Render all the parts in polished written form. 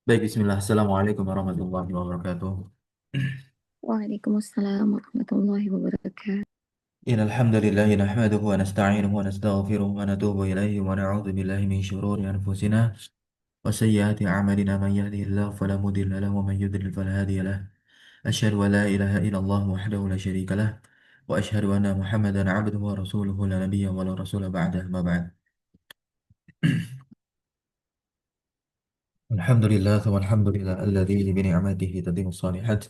Baik, bismillah. Assalamualaikum warahmatullahi wabarakatuh. Waalaikumsalam warahmatullahi wabarakatuh. إن الحمد لله نحمده ونستعينه ونستغفره ونتوب إليه ونعوذ بالله من شرور أنفسنا وسيئات أعمالنا من يهده الله فلا مضل له ومن يضلل فلا هادي له أشهد أن لا إله إلا الله وحده لا شريك له وأشهد أن محمدا عبده ورسوله لا نبي ولا رسول بعده ما بعد. الحمد لله ثم الحمد لله الذي بنعمته تتم الصالحات.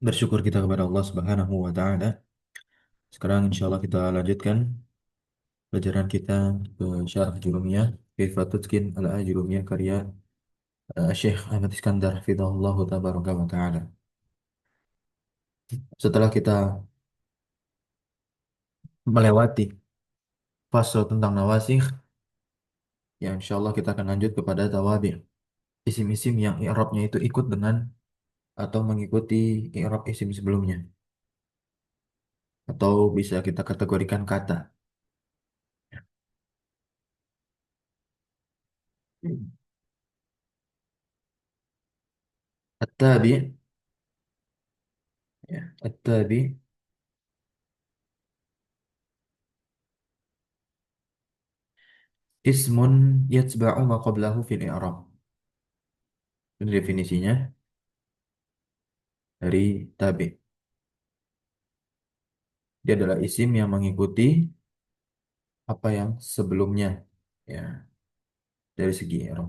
Bersyukur kita kepada Allah Subhanahu wa taala. Sekarang insya Allah kita lanjutkan pelajaran kita ke Syarah Jurumiyah Kaifa Tutqin Al-Ajurumiyah karya Syekh Ahmad Iskandar Hafizahullah Tabaraka wa Ta'ala. Setelah kita melewati fase tentang nawasikh, ya insya Allah kita akan lanjut kepada tawabi', isim-isim yang i'rabnya itu ikut dengan atau mengikuti i'rab isim sebelumnya, atau bisa kita kategorikan kata. At-tabi', ya, at-tabi' ismun yatba'u ma qablahu fil i'rab. Ini definisinya dari tabi'. Dia adalah isim yang mengikuti apa yang sebelumnya, ya, dari segi i'rab.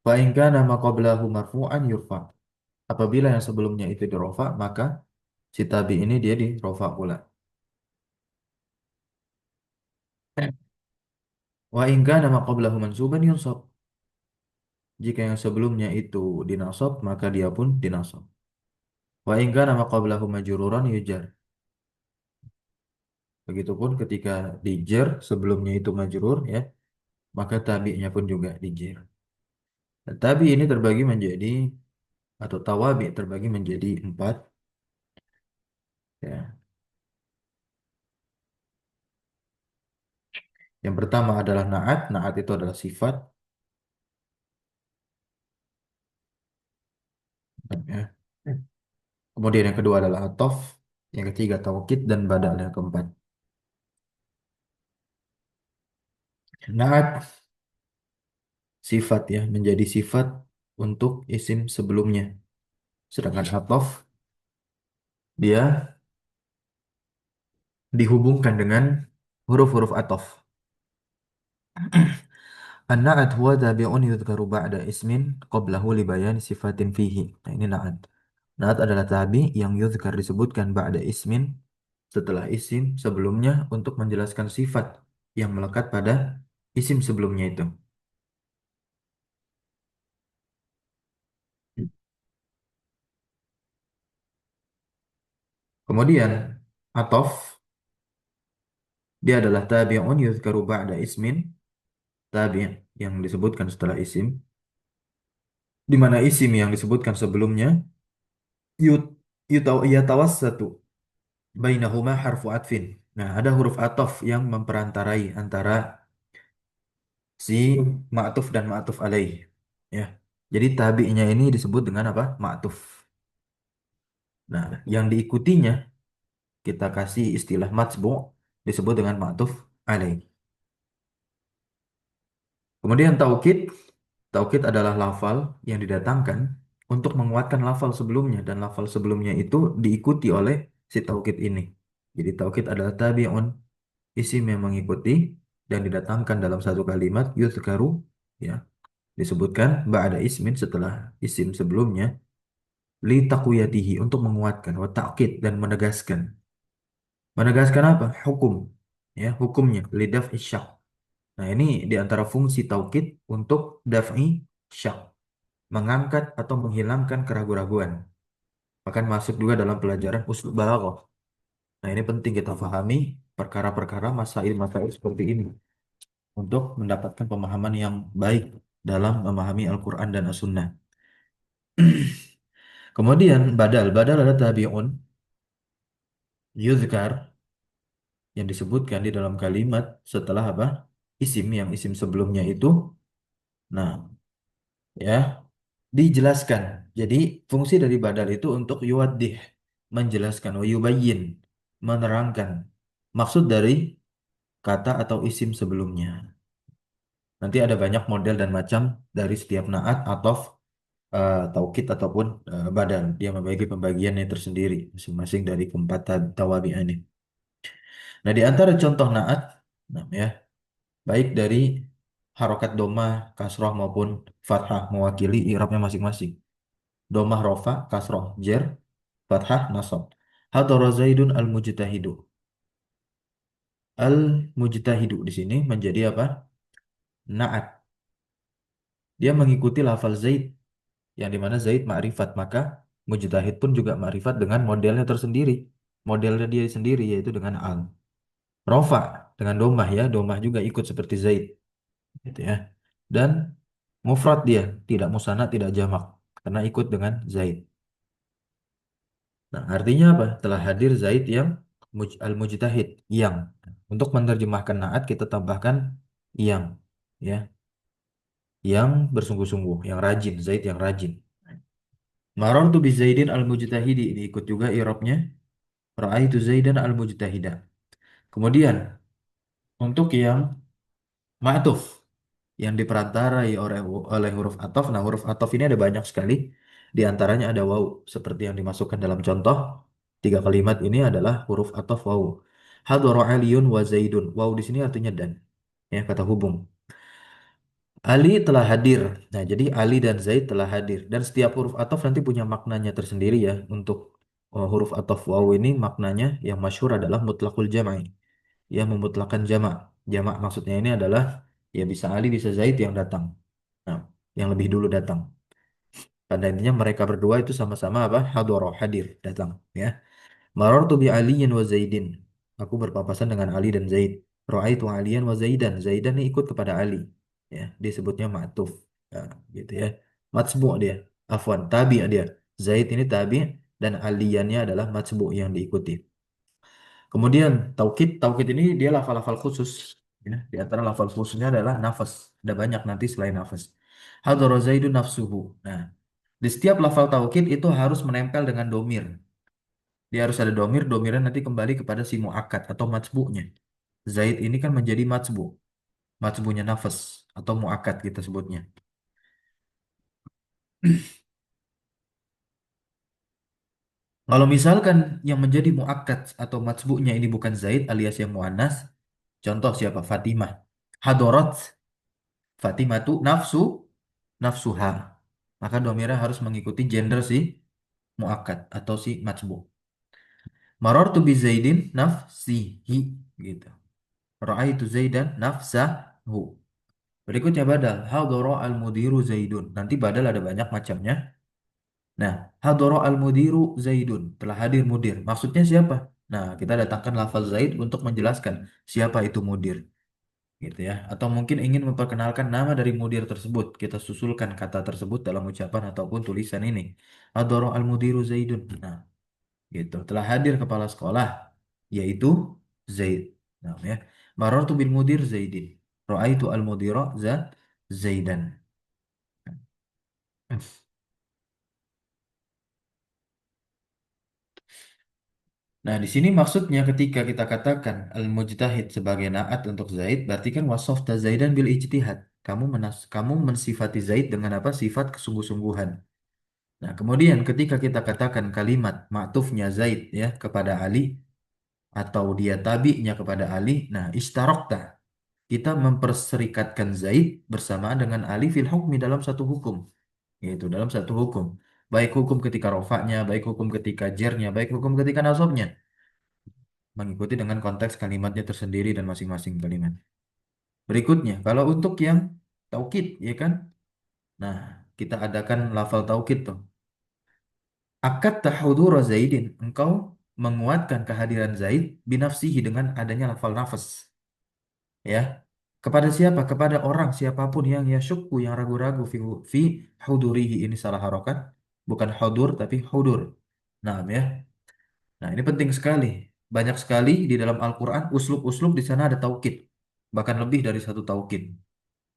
Fa in kana ma qablahu marfu'an yurfa. Apabila yang sebelumnya itu dirofa, maka si tabi ini dia dirofa pula. Wa in kana ma qablahu mansuban yunsab. Jika yang sebelumnya itu dinasab, maka dia pun dinasab. Wa in kana ma qablahu majruran yujar. Begitupun ketika dijer sebelumnya itu majrur, ya, maka tabi'nya pun juga dijer. Tabi ini terbagi menjadi, atau tawabi terbagi menjadi empat, ya. Yang pertama adalah naat. Naat itu adalah sifat, ya. Kemudian yang kedua adalah atof, yang ketiga taukid, dan badal yang keempat. Naat sifat, ya, menjadi sifat untuk isim sebelumnya. Sedangkan atof dia dihubungkan dengan huruf-huruf atof. An-na'at huwa tabi'un yudhkaru ba'da ismin qablahu li bayani sifatin fihi. Nah, ini na'at. Na'at adalah tabi yang yudhkar disebutkan ba'da ismin, setelah isim sebelumnya, untuk menjelaskan sifat yang melekat pada isim sebelumnya itu. Kemudian atof dia adalah tabi'un yudhkaru ba'da ismin, tabi' yang disebutkan setelah isim, di mana isim yang disebutkan sebelumnya yut yatawassatu bainahuma harfu atfin. Nah, ada huruf atof yang memperantarai antara si ma'tuf dan ma'tuf alaih. Ya. Jadi tabi'nya ini disebut dengan apa? Ma'tuf. Nah, yang diikutinya kita kasih istilah matsbu, disebut dengan ma'tuf alaih. Kemudian taukid. Taukid adalah lafal yang didatangkan untuk menguatkan lafal sebelumnya, dan lafal sebelumnya itu diikuti oleh si taukid ini. Jadi taukid adalah tabi'un, isim yang mengikuti dan didatangkan dalam satu kalimat, yuzkaru, ya, disebutkan ba'da ismin, setelah isim sebelumnya, li taqwiyatihi, untuk menguatkan, wa ta'kid, dan menegaskan. Menegaskan apa? Hukum, ya, hukumnya, lidaf isyak. Nah, ini di antara fungsi taukid untuk daf'i syak, mengangkat atau menghilangkan keraguan-raguan. Bahkan masuk juga dalam pelajaran uslub balaghah. Nah, ini penting kita pahami perkara-perkara, masail-masail seperti ini untuk mendapatkan pemahaman yang baik dalam memahami Al-Quran dan As-Sunnah. Kemudian badal. Badal adalah tabi'un yuzkar. yang disebutkan di dalam kalimat setelah apa? Isim yang isim sebelumnya itu. Nah, ya, dijelaskan. Jadi fungsi dari badal itu untuk yuwaddih, menjelaskan, wa yubayyin, menerangkan maksud dari kata atau isim sebelumnya. Nanti ada banyak model dan macam dari setiap naat, atof, taukid ataupun badal. Dia membagi pembagiannya tersendiri masing-masing dari keempat tawabi ini. Nah, di antara contoh naat, nah, ya, baik dari harokat doma, kasroh maupun fathah mewakili i'rabnya masing-masing. Domah rofa, kasroh jer, fathah nasab. Hadara Zaidun al-mujtahidu. Al-mujtahidu di sini menjadi apa? Naat. Dia mengikuti lafal Zaid yang dimana Zaid ma'rifat, maka mujtahid pun juga ma'rifat dengan modelnya tersendiri. Modelnya dia sendiri yaitu dengan al. Rofa dengan domah, ya, domah juga ikut seperti Zaid gitu ya. Dan mufrad dia tidak musanna tidak jamak karena ikut dengan Zaid. Nah, artinya apa? Telah hadir Zaid yang al-mujtahid, yang. Untuk menerjemahkan naat kita tambahkan yang, ya, yang bersungguh-sungguh, yang rajin, Zaid yang rajin. Marartu bi Zaidin al-mujtahidi, ini ikut juga i'rabnya. Ra'aitu Zaidan al-mujtahida. Kemudian untuk yang ma'tuf, yang diperantarai oleh huruf ataf. Nah, huruf ataf ini ada banyak sekali. Di antaranya ada waw, seperti yang dimasukkan dalam contoh. Tiga kalimat ini adalah huruf ataf waw. Hadara Aliyun wa Zaidun. Waw di sini artinya dan, ya, kata hubung. Ali telah hadir. Nah, jadi Ali dan Zaid telah hadir. Dan setiap huruf ataf nanti punya maknanya tersendiri, ya. Untuk huruf ataf waw ini maknanya yang masyhur adalah mutlaqul jam'i, yang memutlakan jamak. Jamak maksudnya ini adalah, ya, bisa Ali bisa Zaid yang datang. Nah, yang lebih dulu datang. Pada intinya mereka berdua itu sama-sama apa? Hadoro, hadir, datang, ya. Marartu bi Aliyin wa Zaidin. Aku berpapasan dengan Ali dan Zaid. Ra'aitu Aliyan wa Zaidan. Zaidan ini ikut kepada Ali. Ya, disebutnya ma'tuf. Ya, gitu ya. Matsbu' dia. Afwan, tabi' dia. Zaid ini tabi' dan aliyannya adalah matsbu' yang diikuti. Kemudian taukid ini dia lafal-lafal khusus. Ya. Di antara lafal khususnya adalah nafas. Ada banyak nanti selain nafas. Hadara Zaidun nafsuhu. Nah, di setiap lafal taukid itu harus menempel dengan domir. Dia harus ada domir, domirnya nanti kembali kepada si mu'akad atau matsbu'nya. Zaid ini kan menjadi matsbu'. Matsbu'nya nafas atau mu'akad kita sebutnya. Kalau misalkan yang menjadi mu'akad atau matsbu'nya ini bukan Zaid alias yang mu'annas, contoh siapa? Fatimah. Hadorat Fatimah tu nafsuha. Maka domirnya harus mengikuti gender si muakkad atau si majbu. Marartu bi Zaidin nafsihi, gitu. Ra'aitu Zaidan nafsahu. Berikutnya badal. Hadara al-mudiru Zaidun. Nanti badal ada banyak macamnya. Nah, hadara al-mudiru Zaidun. Telah hadir mudir. Maksudnya siapa? Nah, kita datangkan lafaz Zaid untuk menjelaskan siapa itu mudir. Gitu ya. Atau mungkin ingin memperkenalkan nama dari mudir tersebut. Kita susulkan kata tersebut dalam ucapan ataupun tulisan ini. Adoro al-mudiru Zaidun. Nah, gitu. Telah hadir kepala sekolah, yaitu Zaid. Nah, ya. Marartu bil mudir Zaidin. Ra'aitu al-mudira Zaidan. Nah, di sini maksudnya ketika kita katakan al-mujtahid sebagai naat untuk Zaid, berarti kan wasofta Zaidan bil ijtihad. Kamu mensifati Zaid dengan apa? Sifat kesungguh-sungguhan. Nah, kemudian ketika kita katakan kalimat ma'tufnya Zaid, ya, kepada Ali atau dia tabi'nya kepada Ali, nah, istarokta, kita memperserikatkan Zaid bersamaan dengan Ali fil hukmi dalam satu hukum, yaitu dalam satu hukum. Baik hukum ketika rofaknya, baik hukum ketika jernya, baik hukum ketika nasabnya. Mengikuti dengan konteks kalimatnya tersendiri dan masing-masing kalimat. Berikutnya, kalau untuk yang taukid, ya kan? Nah, kita adakan lafal taukid tuh. Akad tahudura Zaidin. Engkau menguatkan kehadiran Zaid binafsihi dengan adanya lafal nafas. Ya. Kepada siapa? Kepada orang siapapun yang yasyukku, yang ragu-ragu fi hudurihi. Ini salah harokat. Bukan hudur tapi hudur. Nah, ya. Nah, ini penting sekali. Banyak sekali di dalam Al-Quran, uslub-uslub di sana ada taukid. Bahkan lebih dari satu taukid.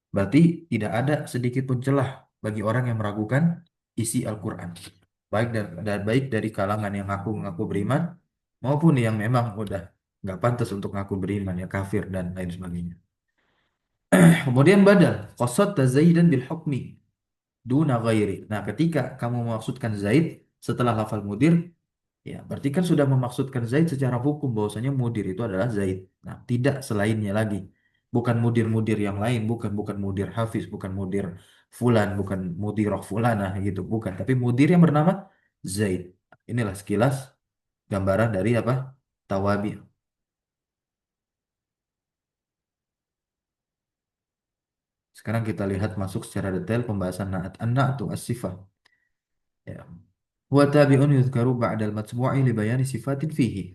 Berarti tidak ada sedikit pun celah bagi orang yang meragukan isi Al-Quran. Baik dari kalangan yang ngaku beriman, maupun yang memang udah nggak pantas untuk ngaku beriman, ya kafir dan lain sebagainya. Kemudian badal, qasad Zaidan bil hukmi duna ghairi. Nah, ketika kamu memaksudkan Zaid setelah lafal mudir, ya, berarti kan sudah memaksudkan Zaid secara hukum bahwasanya mudir itu adalah Zaid. Nah, tidak selainnya lagi. Bukan mudir-mudir yang lain, bukan mudir Hafiz, bukan mudir Fulan, bukan mudirah Fulanah gitu, bukan. Tapi mudir yang bernama Zaid. Inilah sekilas gambaran dari apa? Tawabi. Sekarang kita lihat masuk secara detail pembahasan na'at. An-na'tu as-sifah. Ya. Huwa tabi'un yuzkaru ba'dal matbu'i li bayani sifatin fihi.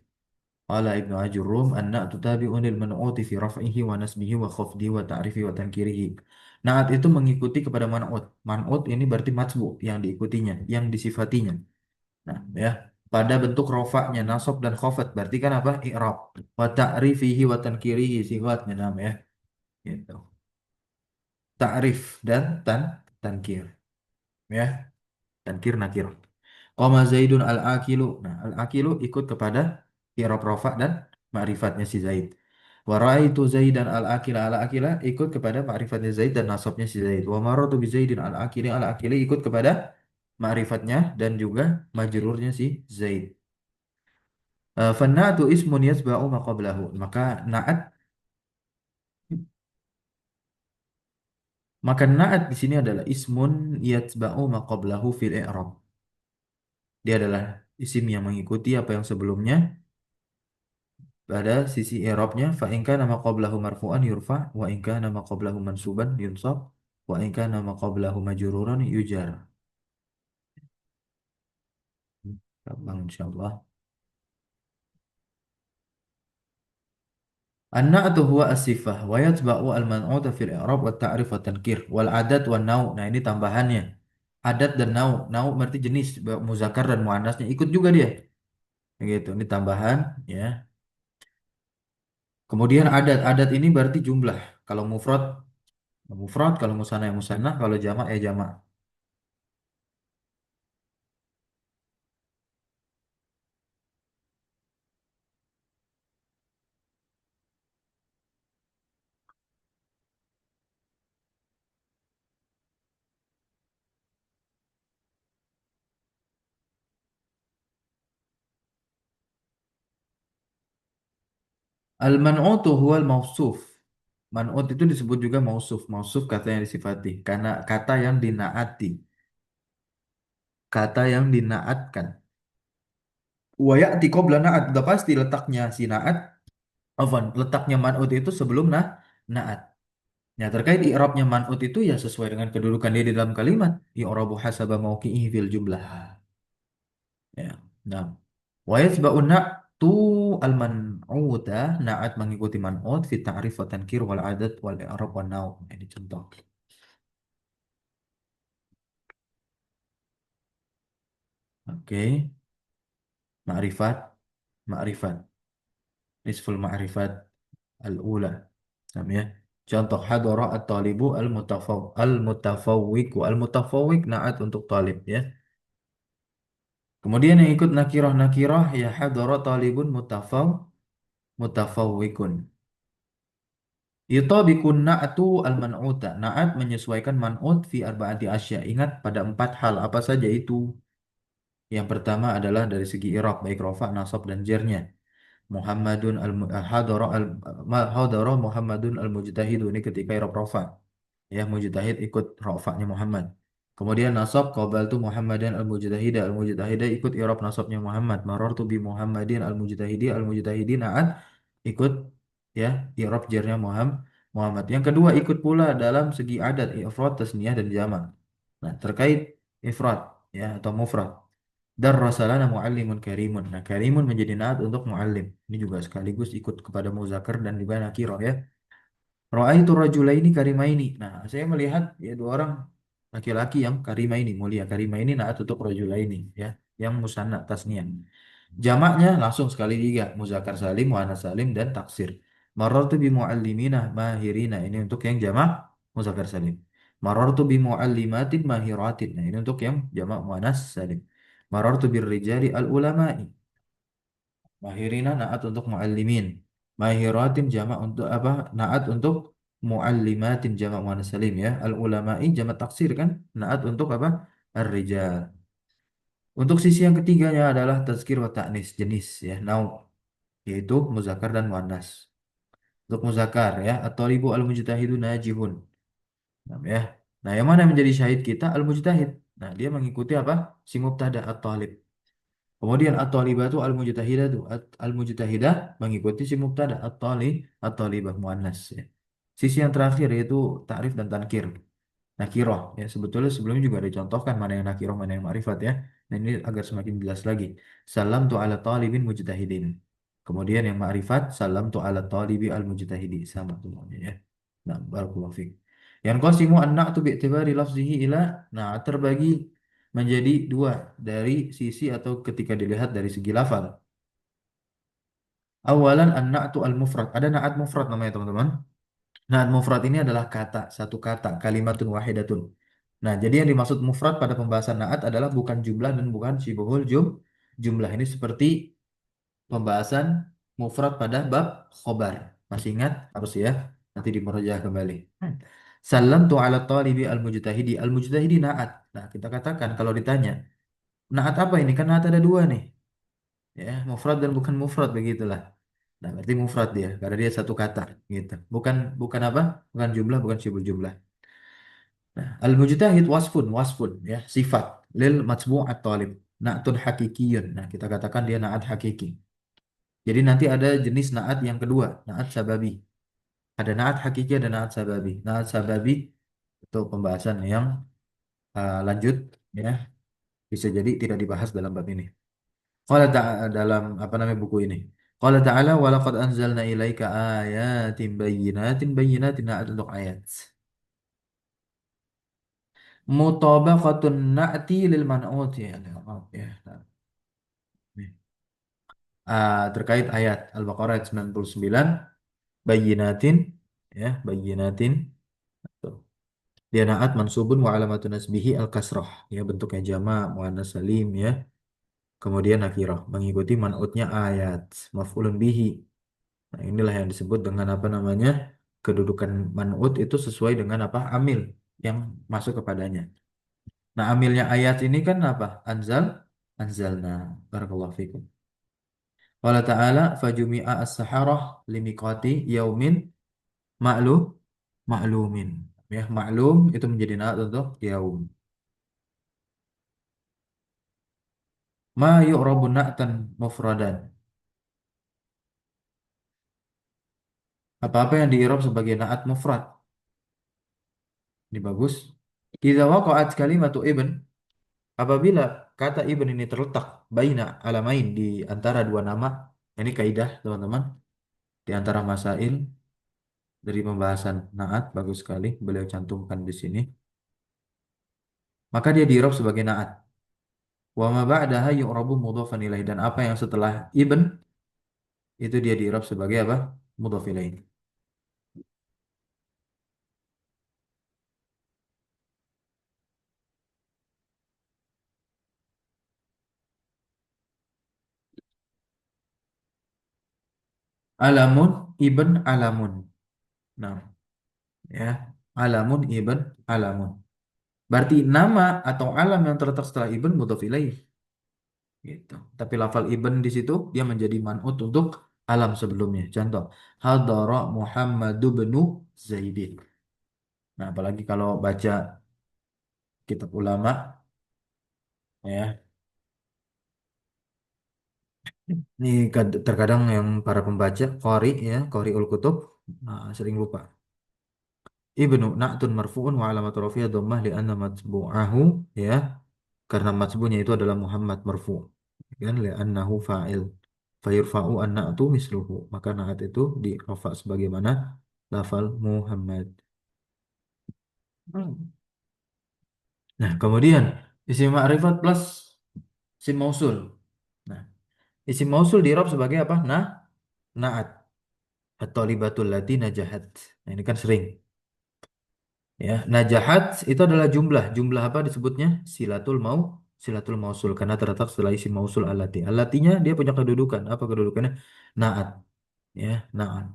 Qala Ibnu Ajurrum an-na'tu tabi'un lil man'uti fi raf'ihi wa nasbihi wa khafdihi wa ta'rifi wa tankirihi. Na'at itu mengikuti kepada man'ut. Man'ut ini berarti matbu yang diikutinya, yang disifatinya. Nah, ya. Pada bentuk rofaknya, nasab dan khafat. Berarti kan apa? I'rab. Wa ta'rifihi wa tankirihi sifatnya nama ya. Gitu. Ta'rif dan tankir. Ya. Tankir nakir. Qama Zaidun al-akilu. Nah, al-akilu ikut kepada i'rab rafa dan ma'rifatnya si Zaid. Wa ra'aitu Zaidan al-akila al-akila ikut kepada ma'rifatnya Zaid dan nasabnya si Zaid. Wa maratu bi Zaidin al-akili al-akili ikut kepada ma'rifatnya dan juga majrurnya si Zaid. Fanna'atu ismun yasba'u ma qablahu. Maka na'at di sini adalah ismun yatba'u ma qablahu fil i'rab. Dia adalah isim yang mengikuti apa yang sebelumnya pada sisi i'rabnya. Fa in kana ma qablahu marfu'an yurfa wa in kana ma qablahu mansuban yunsab wa in kana ma qablahu majruran yujar. Gampang insyaallah. An-na'tu huwa as-sifah wa yatba'u al-man'uta fil i'rab wa ta'rif wa tankir wal adat wa nau'. Nah, ini tambahannya. Adat dan nau'. Nau' berarti jenis muzakkar dan muannasnya ikut juga dia. Begitu. Ini tambahan ya. Kemudian adat ini berarti jumlah. Kalau mufrad mufrad, kalau musanna ya musanna, kalau jamak ya jamak. Al-man'utu huwal mausuf. Man'ut itu disebut juga mausuf. Mausuf kata yang disifati. Karena kata yang dinaati. Kata yang dinaatkan. Wa ya'ti qabla na'at. Udah pasti letaknya si na'at. Afwan, letaknya man'ut itu sebelum na'at. Ya, terkait i'rabnya man'ut itu ya sesuai dengan kedudukan dia di dalam kalimat. I'rabu hasaba mauqi'ihi fil jumlah. Ya. Nah, wa yathba'u na'tu al-man'uta. Na'at mengikuti man'ut fi ta'rif wa tankir wal adat wal i'rab wa naw. Ini contoh. Oke, ma'rifat, ma'rifat. Nisful ma'rifat al-ula. Paham ya? Contoh hadara at-talibu al-mutafawwiq. Al-mutafawwiq na'at untuk talib ya. Kemudian yang ikut nakirah ya hadara talibun mutafawwikun. Yutabikun na'atu al-man'uta. Na'at menyesuaikan man'ut fi arba'ati asya. Ingat pada 4 hal apa saja itu? Yang pertama adalah dari segi i'rab baik rafa, nasab dan jernya. Muhammadun hadara hadara Muhammadun al-mujtahidu ini ketika i'rab rafa. Ya, mujtahid ikut rafa'nya Muhammad. Kemudian nasab qabaltu Muhammadan al-mujtahida. Al-mujtahida ikut i'rab nasabnya Muhammad. Marartu bi Muhammadin al-mujtahidi. Al-mujtahidi na'at ikut ya i'rab jarnya Muhammad. Yang kedua ikut pula dalam segi adat ifrad, tasniyah dan jamak. Nah, terkait ifrad ya atau mufrad. Darrasalana muallimun karimun. Nah, karimun menjadi naat untuk muallim. Ini juga sekaligus ikut kepada muzakkar dan juga nakirah ya. Ra'aitu rajulaini karimaini. Nah, saya melihat ya dua orang laki-laki yang karimaini mulia. Karimaini naat untuk rajulaini ya, yang musanna tasniah. Jamaknya langsung sekali tiga, muzakkar salim, muannas salim, dan taksir. Marartu bi muallimina mahirina, ini untuk yang jamak muzakkar salim. Marartu bi muallimatin mahiratin, nah ini untuk yang jamak muannas salim. Marartu bir rijali al ulama'i. Mahirina naat untuk muallimin. Mahiratin jamak untuk apa? Naat untuk muallimatin jamak muannas salim ya. Al ulama'i jamak taksir kan? Naat untuk apa? Ar-rijal. Untuk sisi yang ketiganya adalah tazkir wa ta'nis, jenis ya, nau, yaitu muzakkar dan muannas. Untuk muzakkar ya, at-thalibu al-mujtahidu najihun. Nah, ya. Nah, yang mana yang menjadi syahid kita al-mujtahid. Nah, dia mengikuti apa? Si mubtada at-talib. Kemudian at-talibatu al-mujtahidatu. Al-mujtahidah mengikuti si mubtada at-talibah muannas ya. Sisi yang terakhir yaitu ta'rif dan tankir. Nakiroh ya, sebetulnya sebelumnya juga dicontohkan mana yang nakiroh mana yang ma'rifat ya. Nah ini agar semakin jelas lagi. Salam tu ala talibin mujtahidin. Kemudian yang ma'rifat salam tu ala talibi al mujtahidi, sama semuanya ya. Nah barakallahu fiik. Yang qasimu an-na'tu bi'tibari lafzihi ila, nah terbagi menjadi dua dari sisi atau ketika dilihat dari segi lafal. Awalan an-na'tu al-mufrad. Ada na'at mufrad namanya teman-teman. Nah, mufrad ini adalah kata, satu kata, kalimatun wahidatun. Nah, jadi yang dimaksud mufrad pada pembahasan naat adalah bukan jumlah dan bukan syibuhul jumlah. Ini seperti pembahasan mufrad pada bab khobar. Masih ingat? Harus ya. Nanti dimurajaah kembali. Salam tu ala talibi al-mujtahidi. Al-mujtahidi naat. Nah, kita katakan kalau ditanya, naat apa ini? Kan naat ada dua nih. Ya, mufrad dan bukan mufrad begitulah. Nah, berarti mufrad dia karena dia satu kata gitu. Bukan bukan apa? Bukan jumlah, bukan syibul jumlah. Nah, al-mujtahid wasfun ya, sifat lil matbu' at-talib. Na'tun hakikiyun. Nah, kita katakan dia na'at hakiki. Jadi nanti ada jenis na'at yang kedua, na'at sababi. Ada na'at hakiki, ada na'at sababi. Na'at sababi itu pembahasan yang lanjut ya, bisa jadi tidak dibahas dalam bab ini. Dalam apa namanya buku ini. Qala ta'ala wa laqad anzalna ilaika ayatin bayyinatin na'at untuk ayat. Mutabaqatun na'ti lil man'ut ya. Ya. Nah, nih. Terkait ayat Al-Baqarah ayat 99 bayyinatin ya, bayyinatin. Tuh. Dia na'at mansubun wa alamatun nasbihi al-kasrah ya, bentuknya jama' muannas salim ya. Kemudian nakirah mengikuti man'utnya ayat maf'ulun bihi. Nah, inilah yang disebut dengan apa namanya? Kedudukan man'ut itu sesuai dengan apa? Amil yang masuk kepadanya. Nah, amilnya ayat ini kan apa? Anzalna. Barakallahu fikum. Qala ta'ala fajumi'a as-saharah limiqati yaumin ma'lum ma'lumin. Ya, maklum itu menjadi naat untuk yaum. Ma yu'rabu na'tan mufradan. Apa-apa yang diirob sebagai naat mufrad. Ini bagus. Idza waqa'at kalimatu ibn, apabila kata ibn ini terletak baina alamain di antara dua nama. Ini kaidah teman-teman di antara masail dari pembahasan naat, bagus sekali beliau cantumkan di sini. Maka dia diirob sebagai naat. Wa ma ba'daha yu'rabu mudhafan ilaih, dan apa yang setelah ibn itu dia diirob sebagai apa? Mudhaf ilaih. Alamun ibn alamun. Nah, ya. Alamun ibn alamun. Berarti nama atau alam yang terletak setelah ibn mudhaf ilaih gitu. Tapi lafal ibn di situ dia menjadi man'ut untuk alam sebelumnya. Contoh, hadara Muhammadu bnu Zaidin. Nah, apalagi kalau baca kitab ulama ya. Ini terkadang yang para pembaca qari ya, qari'ul kutub sering lupa. Ibnu na'tun marfu'un wa alamatu rafi'ah dhammah li'anna matbu'ahu ya, karena matbu'nya itu adalah Muhammad marfu'. Kan li'annahu fa'il. Fayurfa'u an-na'tu misluhu. Maka na'at itu di rafa' sebagaimana lafal Muhammad. Hmm. Nah, kemudian isim ma'rifat plus isim mausul. Nah, Isim mausul di i'rab sebagai apa? Nah, naat. At-thalibatul lati najahat. Nah, ini kan sering. Ya, najahat itu adalah jumlah. Jumlah apa disebutnya? Silatul mausul karena terletak setelah isim mausul alati. Alatinya dia punya kedudukan. Apa kedudukannya? Naat. Ya, naat.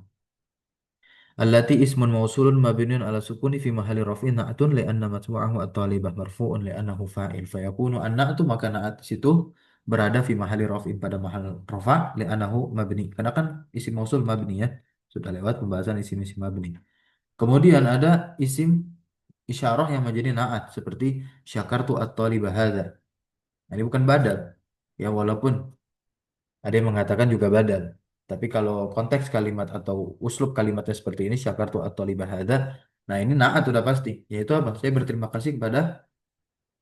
Allati ismun mausulun mabniun ala sukuni fi mahalli raf'in na'atun li'anna matbu'ahu at-talibah marfu'un li'annahu fa'il fayakunu an-na'tu maka na'at situ berada fi mahalli raf'in pada mahal rafa' li'annahu mabni karena kan isim mausul mabni ya sudah lewat pembahasan isim-isim mabni. Kemudian ada isim isyarah yang menjadi na'at seperti syakartu at-talibah hadza. Nah, ini bukan badal ya walaupun ada yang mengatakan juga badal. Tapi kalau konteks kalimat atau uslub kalimatnya seperti ini, syakartu atau libahada, nah ini naat sudah pasti. Yaitu apa? Saya berterima kasih kepada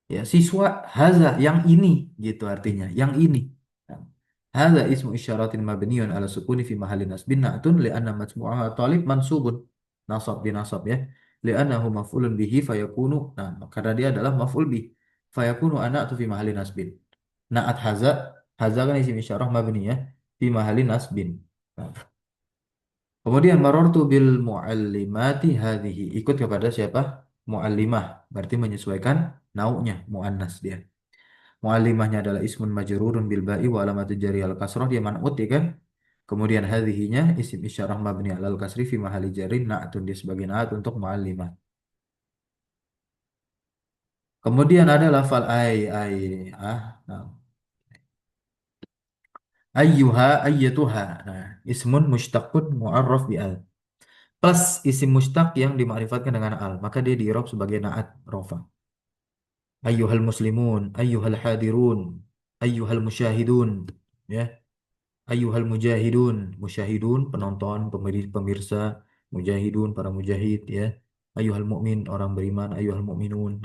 ya siswa haza yang ini gitu artinya, yang ini. Nah, haza ismu isyaratin mabniun ala sukuni fi mahalli nasbin na'tun li'anna majmu'aha talib mansubun. Nasab binasab ya. Li'annahu maf'ulun bihi fayakunu. Nah, karena dia adalah maf'ul bih. Fayakunu ana'tu fi mahalli nasbin. Naat haza, haza kan isim isyarah mabni ya, fi mahalli nasbin. Nah, kemudian marartu bil muallimati hadhihi. Ikut kepada siapa? Muallimah. Berarti menyesuaikan nau'nya, muannas dia. Muallimahnya adalah ismun majrurun bil ba'i wa alamatu jari al kasrah dia man'ut ya kan? Kemudian hadhihinya isim isyarah mabni alal kasri fi mahalli jarin na'tun dia sebagai na'at untuk muallimah. Kemudian ada lafal ay nah. Ayyuha ayyatuha. Nah, ismun mushtaqun mu'arraf bi al. Plus isim mustaq yang dimakrifatkan dengan al, maka dia di i'rab sebagai naat rofa. Ayyuhal muslimun, ayyuhal hadirun, ayyuhal musyahidun, ya. Ayyuhal mujahidun, musyahidun penonton, pemirsa, mujahidun para mujahid, ya. Ayyuhal mukmin orang beriman, ayyuhal mukminun,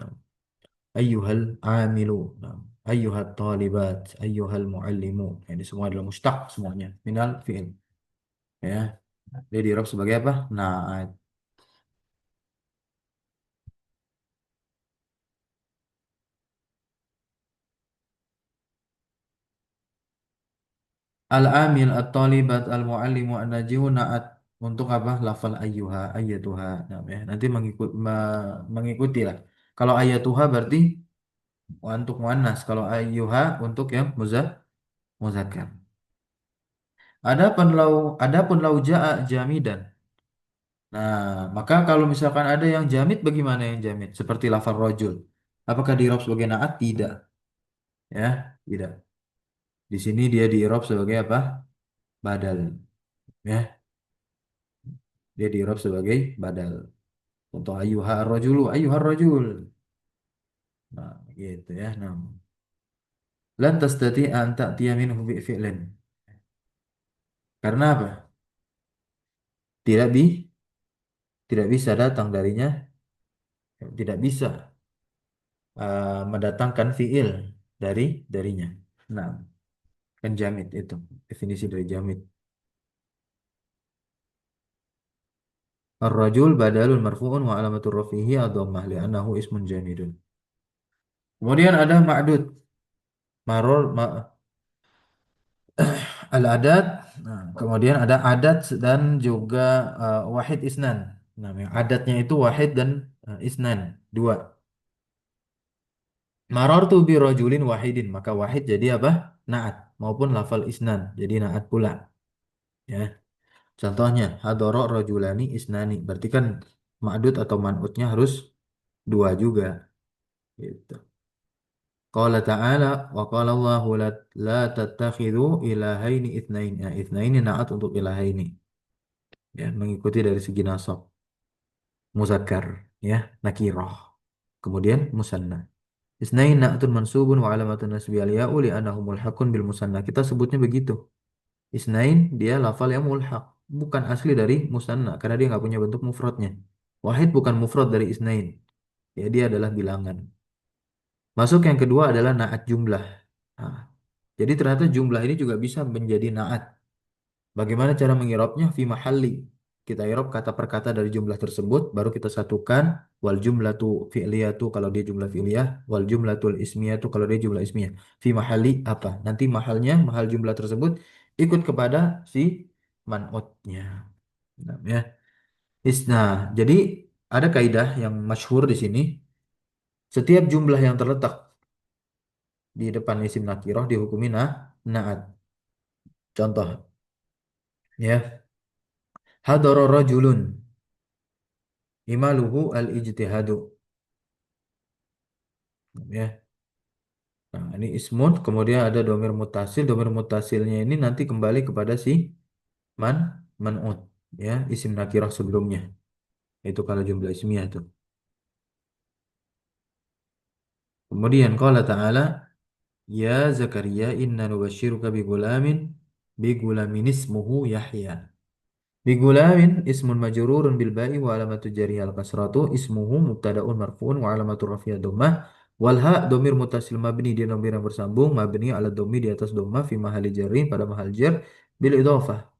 ayyuhal amilu, ayyuhal talibat, ayyuhal muallimu. Ini semua adalah mustaq semuanya. Minal fi'il, ya. Dia di i'rab sebagai apa? Naat. Al-amil, at-talibat, al-muallimu, an-najihu, na'at untuk apa? Lafal ayyuha, ayyatuha. Nah, ya. Nanti mengikuti lah. Kalau ayyatuha berarti untuk muannas. Kalau ayyuha untuk yang muzakkar. Adapun lau ja'a jamidan. Nah, maka kalau misalkan ada yang jamid bagaimana yang jamid? Seperti lafal rojul. Apakah di i'rab sebagai na'at? Tidak. Ya, tidak. Di sini dia di i'rab sebagai apa? Badal. Ya, dia di i'rab sebagai badal. Contoh ayyuhar rajulu, ayyuhar rajul. Nah, gitu ya. Nah, lan tastati an ta'tiya minhu bi fi'lin. Karena apa? Tidak bi tidak bisa datang darinya, tidak bisa mendatangkan fi'il darinya. Nah, kan jamid itu definisi dari jamid. Ar-rajul badalun marfu'un wa alamatur rafihi ad-dhammah li'annahu ismun jamidun. Kemudian ada ma'dud, maror al-adat. Nah, kemudian ada adat dan juga wahid isnan. Nah, yang adatnya itu wahid dan isnan, dua. Marartu bi rajulin wahidin, maka wahid jadi apa? Naat maupun lafal isnan jadi naat pula, ya. Contohnya hadara rajulani isnani, berarti kan ma'dud atau man'utnya harus dua juga, gitu. Qala ta'ala wa qala Allahu la tattakhidhu ilahaini itsnain. Ya, itsnaini naat untuk ilahaini. Ya, mengikuti dari segi nasab. Muzakkar, ya, nakirah. Kemudian musanna. Isnain na'tun mansubun wa alamatun nasbi al-ya'u li'annahu mulhaqun bil musanna. Kita sebutnya begitu. Isnain dia lafal yang mulhaq, bukan asli dari musanna karena dia nggak punya bentuk mufradnya. Wahid bukan mufrad dari isnain. Ya, dia adalah bilangan. Masuk yang kedua adalah naat jumlah. Nah, jadi ternyata jumlah ini juga bisa menjadi naat. Bagaimana cara mengirapnya? Fi mahalli. kita i'rab kata per kata dari jumlah tersebut, baru kita satukan wal jumlatu fi'liyatu kalau dia jumlah fi'liyah, wal jumlatul ismiyatu kalau dia jumlah ismiyah. Fi mahali apa? Nanti mahalnya, mahal jumlah tersebut ikut kepada si man'utnya. Nah, ya. Nah, jadi ada kaidah yang masyhur di sini. Setiap jumlah yang terletak di depan isim nakirah dihukumi naat. Contoh, ya. Hadara rajulun imaluhu al-ijtihadu. Ya. Nah, ini ismun, kemudian ada domir mutasil. Domir mutasilnya ini nanti kembali kepada si man, man'ut. Ya, isim nakirah sebelumnya. Itu kalau jumlah ismiyah itu. Kemudian qala ta'ala, ya Zakaria inna nubashiruka bigulamin ismuhu Yahya. Bigulamin ismun majrurun bil ba'i wa alamatu jariha al kasratu ismuhu mubtada'un marfu'un wa alamatu rafiyah dhammah wal ha domir mutasil mabni dia domir yang bersambung mabni ala dhammi di atas dhammah fi mahali jarrin pada mahal jar bil idhafah.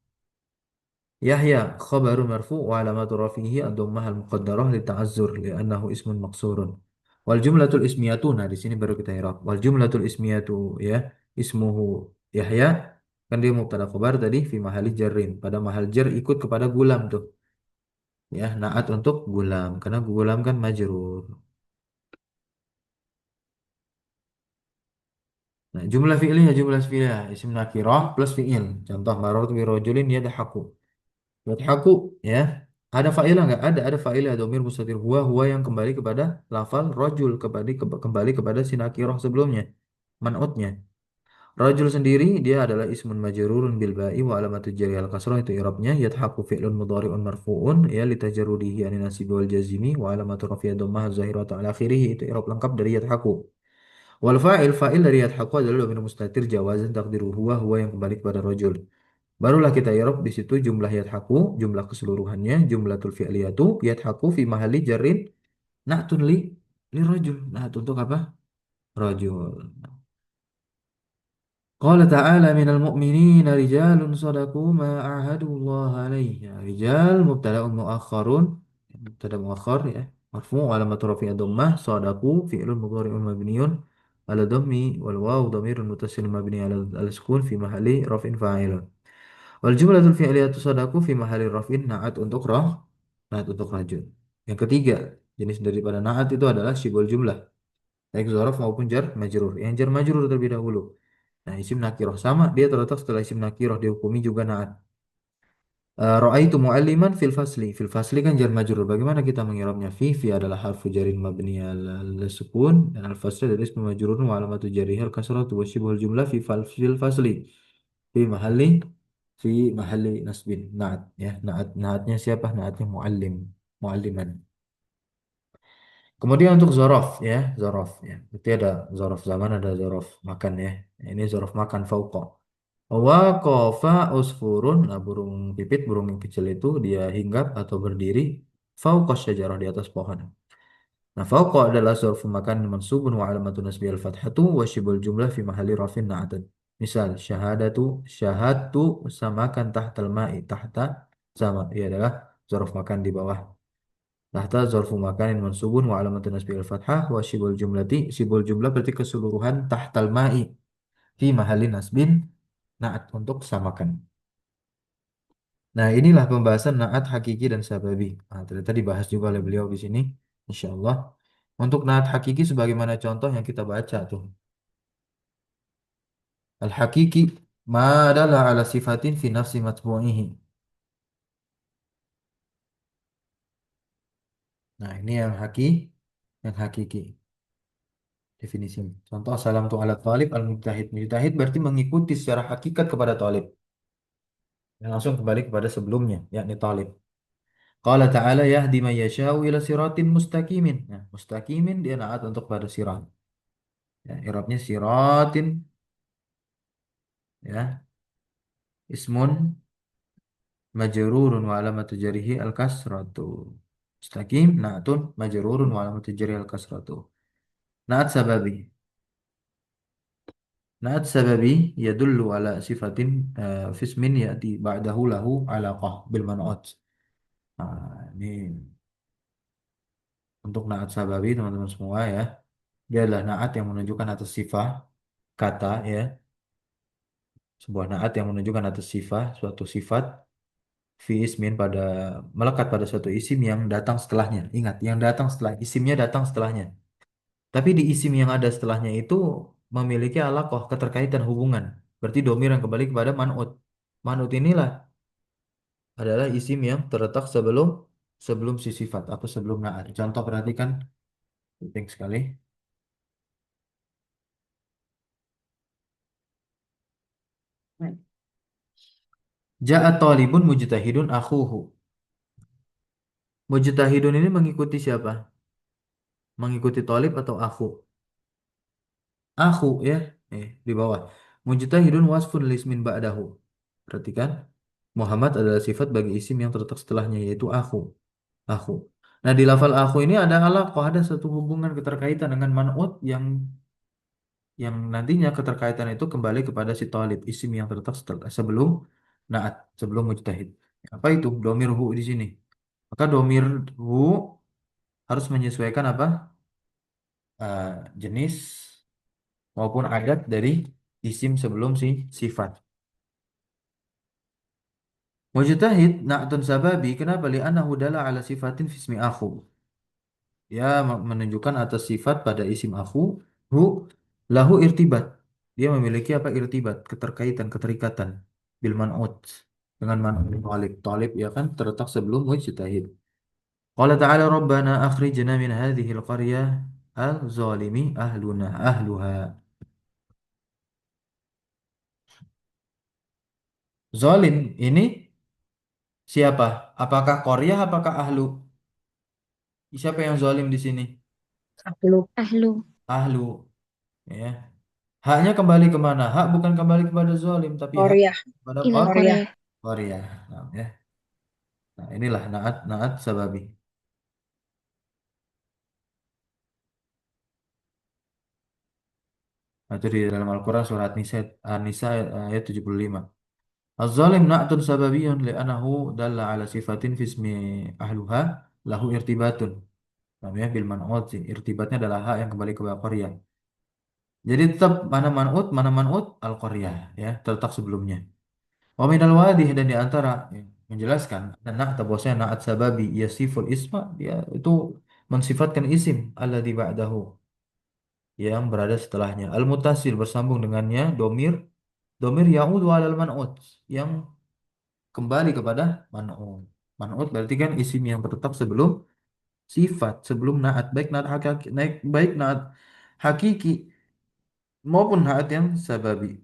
Yahya khabarun marfu' wa alamatu rafihi ad-dhammah al-muqaddarah li ta'azzur li'annahu ismun maqsurun. Wal jumlatul ismiyatu, nah di sini baru kita i'rab. Wal jumlatul ismiyatu, ya, ismuhu Yahya, kan dia mubtada khabar tadi fi mahali jarrin. Pada mahal jar ikut kepada gulam tuh. Ya, naat untuk gulam karena gulam kan majrur. Nah, jumlah fi'liyah isim nakirah plus fi'il. Contoh marartu bi rajulin yadhaku. Yadhaku, ya. Ada fa'ilah nggak? Ada fa'ilah domir mustatir huwa yang kembali kepada lafal rajul kembali kepada si nakirah sebelumnya. Man'utnya. Rajul sendiri dia adalah ismun majrurun bil ba'i wa alamatu jari al kasrah itu i'rabnya yadhaku fi'lun mudhari'un marfu'un ya litajarrudihi anin nasibi wal jazimi wa alamatu rafiyah dhammah zahiratu ala akhirih itu i'rab lengkap dari yadhaku. Wal fa'il dari yadhaku adalah domir mustatir jawazan takdiru huwa yang kembali kepada rajul. Barulah kita i'rab di situ jumlah yadhaku, jumlah keseluruhannya, jumlatul fi'liyatu, yadhaku fi mahalli jarrin na'tun li rajul. Na'at untuk apa? Rajul. Qala ta'ala minal mu'minina rijalun sadaku ma ahadullah alaih. Ya, rijal mubtada'un mu'akhkharun. Mubtada' mu'akhkhar ya. Marfu' alamatu rafi'a dhammah sadaku fi'lun mudhari'un mabniun ala dhammi wal waw dhamirun muttasilun mabni ala sukun fi mahalli raf'in fa'ilun. Wal jumlatul fi'liyatu sadaku fi mahalli raf'in na'at untuk rajul. Yang ketiga, jenis daripada na'at itu adalah syibul jumlah, baik dzaraf maupun jar majrur. Yang jar majrur terlebih dahulu. Nah, isim nakirah sama, dia terletak setelah isim nakirah dihukumi juga naat. Ra'aitu mu'alliman fil fasli. Fil fasli kan jar majrur. Bagaimana kita mengirabnya? Fi adalah harfu jarin mabni ala sukun dan al fasli dari ismu majrurun wa alamatu jarihi al kasratu wa syibhul jumlah fil fasli. Fi mahalli fi mahalli nasbin. Naat ya. Naatnya siapa? Naatnya mu'alliman. Kemudian untuk zorof ya, zorof ya. Berarti ada zorof zaman, ada zorof makan ya. Ini zorof makan fauqa. Waqafa usfurun, nah burung pipit, burung yang kecil itu dia hinggap atau berdiri fauqa syajarah di atas pohon. Nah, fauqa adalah zorof makan mansubun wa alamatun nasbi al-fathatu wa syibul jumlah fi mahalli rafin na'atun. Misal syahadtu samakan tahtal ma'i tahta sama. Ia adalah zorof makan di bawah. Tahta zarfu makanin mansubun wa alamatun nasbi al-fathah wa syibul jumlah berarti keseluruhan tahtal ma'i fi mahalli nasbin naat untuk samakan. Nah, inilah pembahasan naat hakiki dan sababi. Nah, ternyata dibahas juga oleh beliau di sini, insyaallah. Untuk naat hakiki sebagaimana contoh yang kita baca tuh. Al-hakiki ma adalah ala sifatin fi nafsi matbu'ihi. Nah, ini yang hakiki. Definisinya. Contoh salam tu ala talib al-mujtahid. Mujtahid berarti mengikuti secara hakikat kepada talib. Dan langsung kembali kepada sebelumnya, yakni talib. Qala ta'ala yahdi man yasha'u ila siratin mustaqimin. Nah, mustaqimin dia naat untuk pada sirat. Ya, i'rabnya siratin ya, ismun majrurun wa alamatu jarihi al-kasratu. Mustaqim naatun majrurun wa alamatu jarihi al-kasratu. Naat sababi. Naat sababi yadullu ala sifatin fismin ya'ti ba'dahu lahu alaqah bil man'ut. Nah, ini untuk naat sababi teman-teman semua ya. Dia adalah naat yang menunjukkan atas sifat kata ya. Sebuah naat yang menunjukkan atas sifat, suatu sifat fi ismin pada melekat pada suatu isim yang datang setelahnya. Ingat, yang datang setelah isimnya datang setelahnya. Tapi di isim yang ada setelahnya itu memiliki alaqah keterkaitan hubungan. Berarti domir yang kembali kepada man'ut. Man'ut inilah adalah isim yang terletak sebelum sebelum si sifat atau sebelum naat. Contoh perhatikan penting sekali. Ja'a talibun mujtahidun akhuhu. Mujtahidun ini mengikuti siapa? Mengikuti talib atau akhu? Akhu ya. Di bawah. Mujtahidun wasfun lismin ba'dahu. Perhatikan. Muhammad adalah sifat bagi isim yang terletak setelahnya yaitu akhu. Akhu. Nah, di lafal akhu ini ada alaqah, ada satu hubungan keterkaitan dengan man'ut yang nantinya keterkaitan itu kembali kepada si talib, isim yang terletak sebelum naat, sebelum mujtahid. Apa itu? Domir hu di sini. Maka domir hu harus menyesuaikan apa? Jenis maupun adat dari isim sebelum si sifat. Mujtahid na'tun sababi, kenapa? Li'annahu dala ala sifatin fismi akhu. Ya menunjukkan atas sifat pada isim aku hu lahu irtibat, dia memiliki apa irtibat keterkaitan keterikatan bil man'ut dengan man'ut talib talib ya kan terletak sebelum mujtahid. Qala ta'ala rabbana akhrijna min hadhihi al-qaryah al-zalimi ahluha. Zalim ini siapa? Apakah qaryah apakah ahlu? Siapa yang zalim di sini? Ahlu. Ahlu. Ahlu ya. Haknya kembali kemana? Hak bukan kembali kepada zalim, tapi hak Korea. kepada Ilal Korea. Korea. Qaryah. Nah, ya. Nah, inilah naat naat sababi. Nah, itu di dalam Al-Quran surat Nisa, An-Nisa ayat 75. Az-zalim na'tun sababiyun li'anahu dalla ala sifatin fismi ahluha lahu irtibatun. Namanya bil man'ut. Irtibatnya adalah hak yang kembali ke qaryah. Jadi tetap mana man'ut al-qaryah ya, terletak sebelumnya. Wa minal wadih dan di antara ya, menjelaskan dan atau bosnya naat sababi yasiful isma dia itu mensifatkan isim alladzi ba'dahu yang berada setelahnya al mutasil bersambung dengannya domir ya'udu alal man'ut yang kembali kepada man'ut. Man'ut berarti kan isim yang tertetap sebelum sifat sebelum naat baik naat hakiki baik naat hakiki maupun naat yang sababi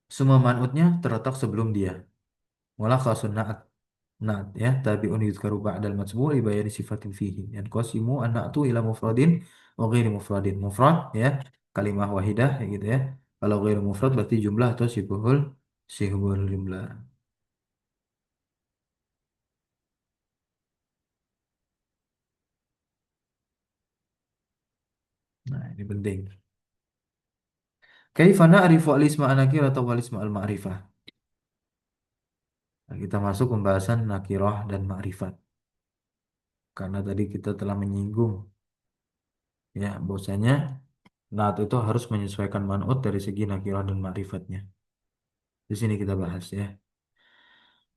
semua man'utnya terletak sebelum dia. Mulakhasun naat naat ya tabi'un yuzkaru ba'dal matbu' li bayani sifatin fihi dan qasimu an-na'tu ila mufradin wa ghairi mufradin mufrad ya kalimah wahidah ya gitu ya kalau ghairi mufrad berarti jumlah atau sibhul jumlah. Nah ini penting. Kaifa na'rifu al-isma an-nakirah atau al-isma al-ma'rifah. Nah, kita masuk pembahasan nakirah dan ma'rifat karena tadi kita telah menyinggung ya bahwasanya naat itu harus menyesuaikan man'ut dari segi nakirah dan ma'rifatnya. Di sini kita bahas ya.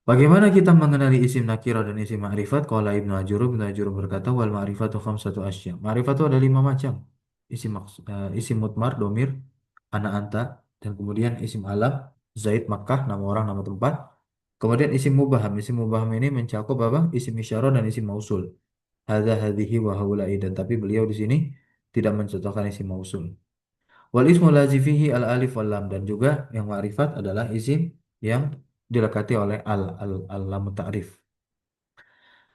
Bagaimana kita mengenali isim nakirah dan isim ma'rifat? Qala Ibnu Ajurum berkata wal ma'rifatu khamsatu asya. Ma'rifat itu ada 5 macam. Isim mutmar, domir, ana anta, dan kemudian isim alam, Zaid, Makkah, nama orang, nama tempat. Kemudian isim mubaham. Isim mubaham ini mencakup apa? Isim isyarah dan isim mausul. Hadza hadhihi wa haula'i dan tapi beliau di sini tidak mencontohkan isim mausul. Wal ismu lazi fihi al alif wal lam dan juga yang ma'rifat adalah isim yang dilekati oleh al lam ta'rif.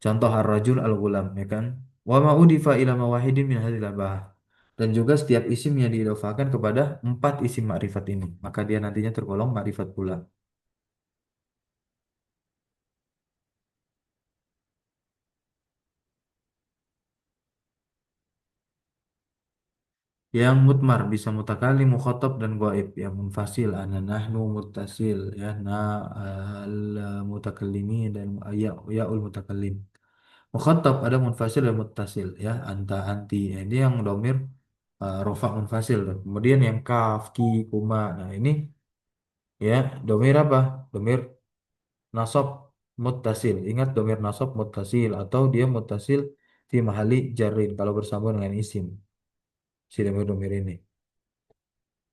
Contoh ar-rajul al-ghulam ya kan. Wa ma udifa ila mawahidin min hadhil arba'ah. Dan juga setiap isim yang diidofakan kepada 4 isim ma'rifat ini, maka dia nantinya tergolong ma'rifat pula. Yang mutmar bisa mutakalim, mukhatab dan gaib. Yang munfasil ana nahnu muttasil ya na al mutakallimi dan yaul mutakallim. Mukhatab ada munfasil dan muttasil ya anta anti. Ya, ini yang domir rofa munfasil. Kemudian yang kaf, ki, kuma. Nah ini ya domir apa? Domir nasab muttasil. Ingat domir nasab muttasil atau dia muttasil fi mahali jarrin kalau bersambung dengan isim. Si domir ini.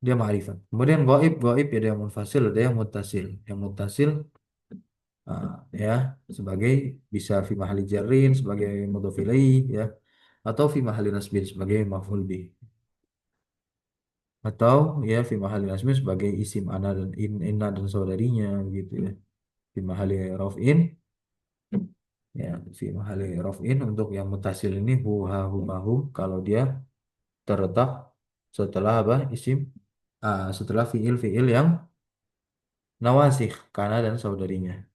Dia ma'rifat. Kemudian gaib ya ada yang munfasil, ada yang muttasil. Yang muttasil ya sebagai bisa fi mahali jarrin sebagai mudhof ilaih ya atau fi mahali nasbin sebagai maf'ul bih atau ya fi mahali nasbin sebagai isim ana dan inna dan saudarinya begitu ya. Fi mahali raf'in ya fi mahali raf'in untuk yang muttasil ini huha humahum kalau dia terletak setelah apa isim setelah fiil yang nawasikh kana dan saudarinya.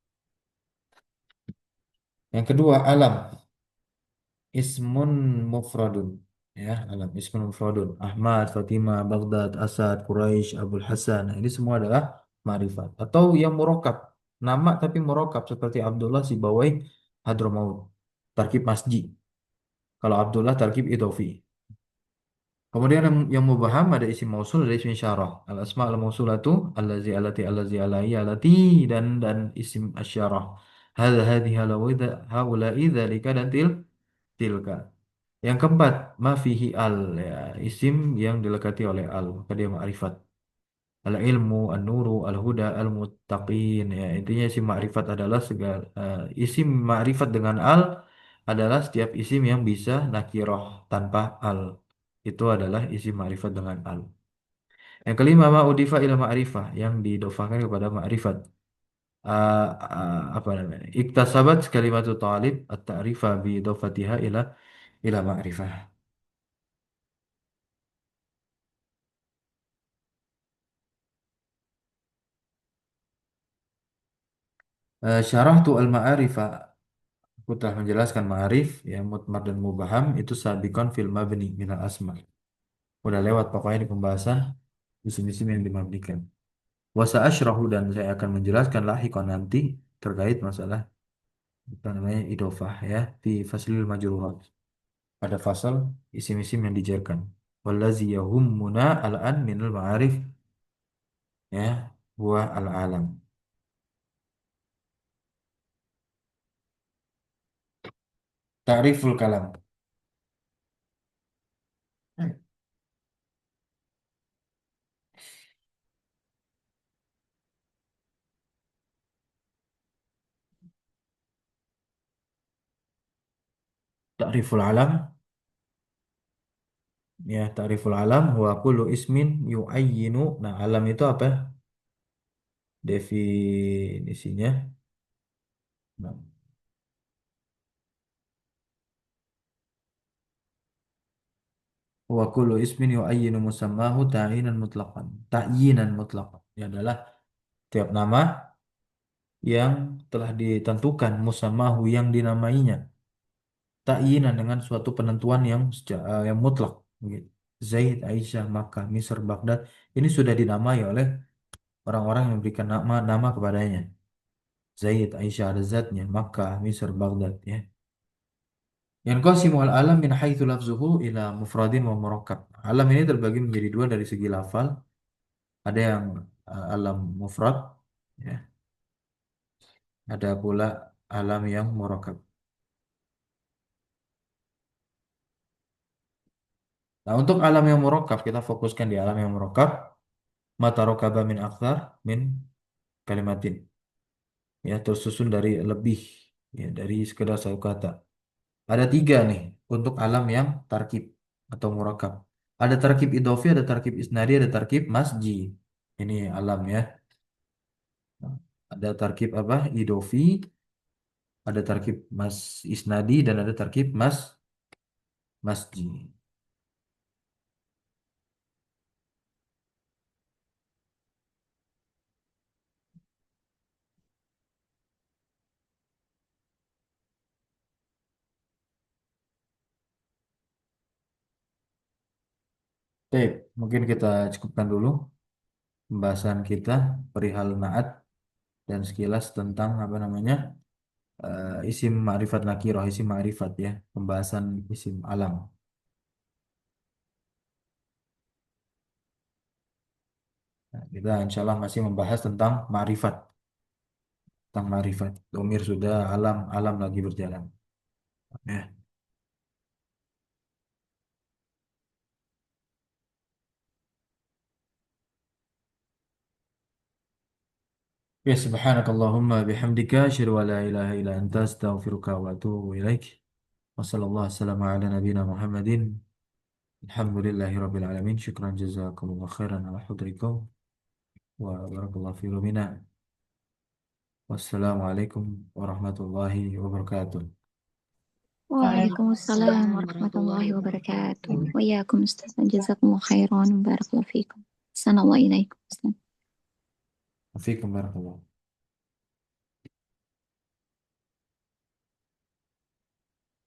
Yang kedua alam ismun mufradun ya alam ismun mufradun Ahmad, Fatimah, Baghdad, Asad, Quraisy, Abul Hasan. Nah, ini semua adalah ma'rifat atau yang murakkab nama tapi murakkab seperti Abdullah Sibawai Hadramaut tarkib masji kalau Abdullah tarkib idofi. Kemudian yang mubaham ada isim mausul ada isim isyarah. Al asma al mausulatu allazi allati allazi alai allati dan isim asyarah. Hadza hadhihi haula'i dzalika dan tilka. Yang keempat, ma fihi al ya, isim yang dilekati oleh al, maka dia ma'rifat. Al ilmu, an nuru, al huda, al muttaqin ya. Intinya isim ma'rifat adalah segala isim ma'rifat dengan al adalah setiap isim yang bisa nakiroh tanpa al. Itu adalah isim ma'rifat dengan al. Yang kelima, ma udifa ila ma'rifah yang didofakan kepada ma'rifat. Apa namanya? Iktasabat kalimatu talib at-ta'rifa bi idofatiha ila ma'rifah. Syarahtu al-ma'arifah. Aku telah menjelaskan ma'arif, ya mutmar dan mubaham itu sabikon fil mabni minal asma. Udah lewat pokoknya di pembahasan isim-isim yang dimabnikan. Wasa asyrahu dan saya akan menjelaskan lahikon nanti terkait masalah apa namanya idofah ya di faslil majrurat. Pada fasal isim-isim yang dijarkan. Wallazi yahummuna al-an minal ma'arif ya huwa al-alam. Ta'riful kalam. Ta'riful alam. Ya, ta'riful alam wa kullu ismin yu'ayyinu. Nah, alam itu apa? Definisinya. Nah, wa kullu ismin yu'ayyinu musammahu ta'yinan mutlaqan. Ta'yinan mutlaqan. Ini adalah tiap nama yang telah ditentukan musammahu yang dinamainya. Ta'yinan dengan suatu penentuan yang mutlak. Begitu. Zaid, Aisyah, Makkah, Misr, Baghdad. Ini sudah dinamai oleh orang-orang yang memberikan nama kepadanya. Zaid, Aisyah ada zatnya, Makkah, Misr, Baghdad ya. Yang qasimu al-alam min haitsu lafzuhu ila mufradin wa murakkab. Alam ini terbagi menjadi dua dari segi lafal. Ada yang alam mufrad ya. Ada pula alam yang murakkab. Nah, untuk alam yang murakkab kita fokuskan di alam yang murakkab. Mata rokaba min akthar min kalimatin. Ya, tersusun dari lebih ya dari sekedar satu kata. Ada tiga nih untuk alam yang tarkib atau murakkab. Ada tarkib idofi, ada tarkib isnadi, ada tarkib masji. Ini alam ya. Ada tarkib apa? Idofi, ada tarkib mas isnadi dan ada tarkib masji. Baik, mungkin kita cukupkan dulu pembahasan kita perihal naat dan sekilas tentang apa namanya isim ma'rifat nakirah, isim ma'rifat ya, pembahasan isim alam. Nah, kita insya Allah masih membahas tentang ma'rifat. Domir sudah, alam lagi berjalan. Ya. Ya subhanakallahumma bihamdika asyhadu an la ilaha illa anta astaghfiruka wa atubu ilaik. Wassallallahu wassalamu ala nabiyyina Muhammadin. Alhamdulillahi rabbil alamin. Syukran jazakumullah khairan ala hudrikum wa barakallahu fi lumina. Wassalamualaikum warahmatullahi wabarakatuh. Waalaikumsalam warahmatullahi wabarakatuh. Wa iyyakum Ustaz. Jazakumullah khairan. Barakallahu fikum. Assalamualaikum. Wafikum barakallahu.